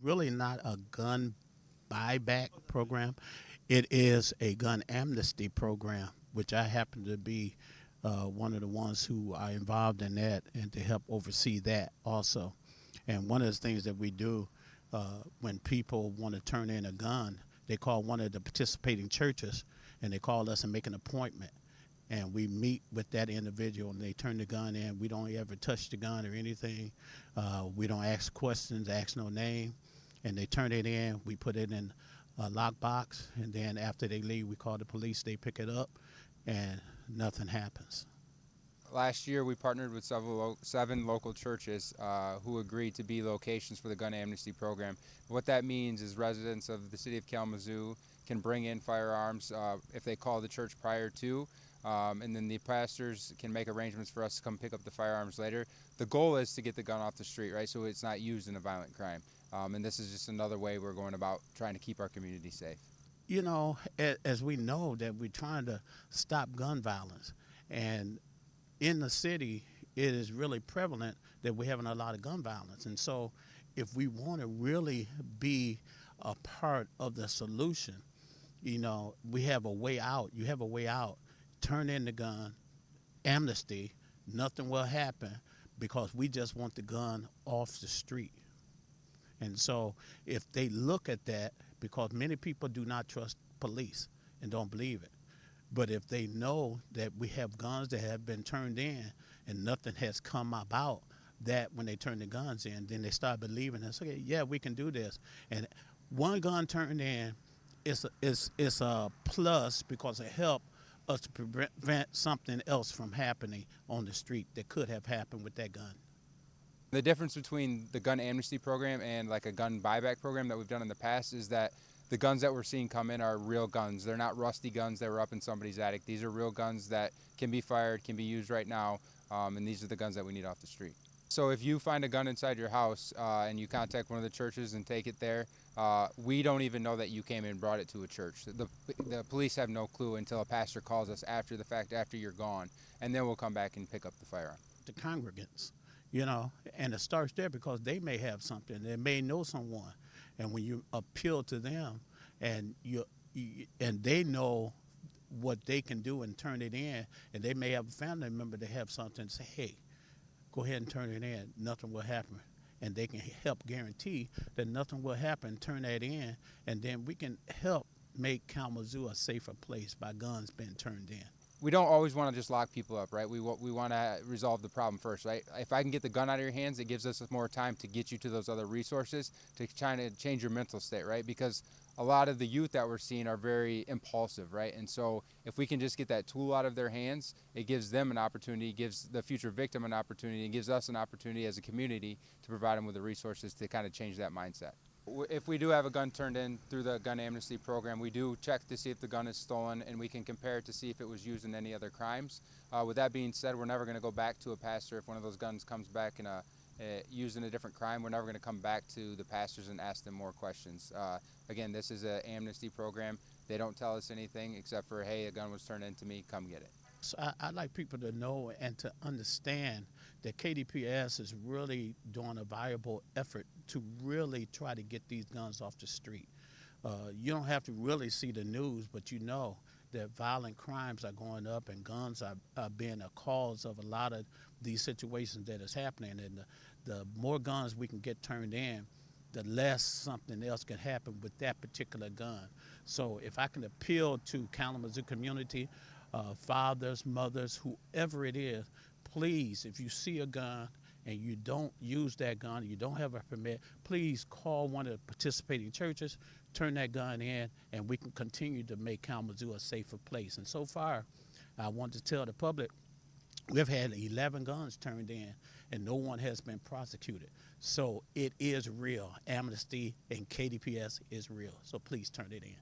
Really not a gun buyback program. It is a gun amnesty program, which I happen to be one of the ones who are involved in that and to help oversee that also. And one of the things that we do when people want to turn in a gun, they call one of the participating churches and they call us and make an appointment. And we meet with that individual and they turn the gun in. We don't ever touch the gun or anything. We don't ask questions, ask no name. And they turn it in. We put it in a lockbox. And then after they leave, we call the police. They pick it up and nothing happens. Last year, we partnered with seven local churches who agreed to be locations for the gun amnesty program. What that means is residents of the city of Kalamazoo can bring in firearms if they call the church prior to, and then the pastors can make arrangements for us to come pick up the firearms later. The goal is to get the gun off the street, right, so it's not used in a violent crime. And this is just another way we're going about trying to keep our community safe. You know, as we know that we're trying to stop gun violence, and in the city, it is really prevalent that we're having a lot of gun violence. And so if we want to really be a part of the solution, you know, we have a way out. You have a way out. Turn in the gun, amnesty, nothing will happen because we just want the gun off the street. And so if they look at that, because many people do not trust police and don't believe it, but if they know that we have guns that have been turned in and nothing has come about that when they turn the guns in, then they start believing us. Okay, yeah, we can do this. And one gun turned in is a plus because it helped us to prevent something else from happening on the street that could have happened with that gun. The difference between the gun amnesty program and like a gun buyback program that we've done in the past is that the guns that we're seeing come in are real guns. They're not rusty guns that were up in somebody's attic. These are real guns that can be fired, can be used right now, and these are the guns that we need off the street. So if you find a gun inside your house and you contact one of the churches and take it there, we don't even know that you came and brought it to a church. The police have no clue until a pastor calls us after the fact, after you're gone, and then we'll come back and pick up the firearm. The congregants, you know, and it starts there because they may have something, they may know someone, and when you appeal to them, and and they know what they can do and turn it in, and they may have a family member that have something and say, hey, go ahead and turn it in, nothing will happen. And they can help guarantee that nothing will happen, turn that in, and then we can help make Kalamazoo a safer place by guns being turned in. We don't always want to just lock people up, right? We want to resolve the problem first, right? If I can get the gun out of your hands, it gives us more time to get you to those other resources to try to change your mental state, right? Because a lot of the youth that we're seeing are very impulsive, right? And so if we can just get that tool out of their hands, it gives them an opportunity, gives the future victim an opportunity, and gives us an opportunity as a community to provide them with the resources to kind of change that mindset. If we do have a gun turned in through the gun amnesty program, we do check to see if the gun is stolen, and we can compare it to see if it was used in any other crimes. With that being said, we're never going to go back to a pastor if one of those guns comes back in used in a different crime. We're never going to come back to the pastors and ask them more questions. Again, this is an amnesty program. They don't tell us anything except for, hey, a gun was turned in to me, come get it. So I'd like people to know and to understand that KDPS is really doing a viable effort to really try to get these guns off the street. You don't have to really see the news, but you know that violent crimes are going up and guns are being a cause of a lot of these situations that is happening. And the more guns we can get turned in, the less something else can happen with that particular gun. So if I can appeal to Kalamazoo community, fathers, mothers, whoever it is, please, if you see a gun and you don't use that gun, you don't have a permit, please call one of the participating churches, turn that gun in, and we can continue to make Kalamazoo a safer place. And so far, I want to tell the public, we've had 11 guns turned in, and no one has been prosecuted. So it is real. Amnesty and KDPS is real. So please turn it in.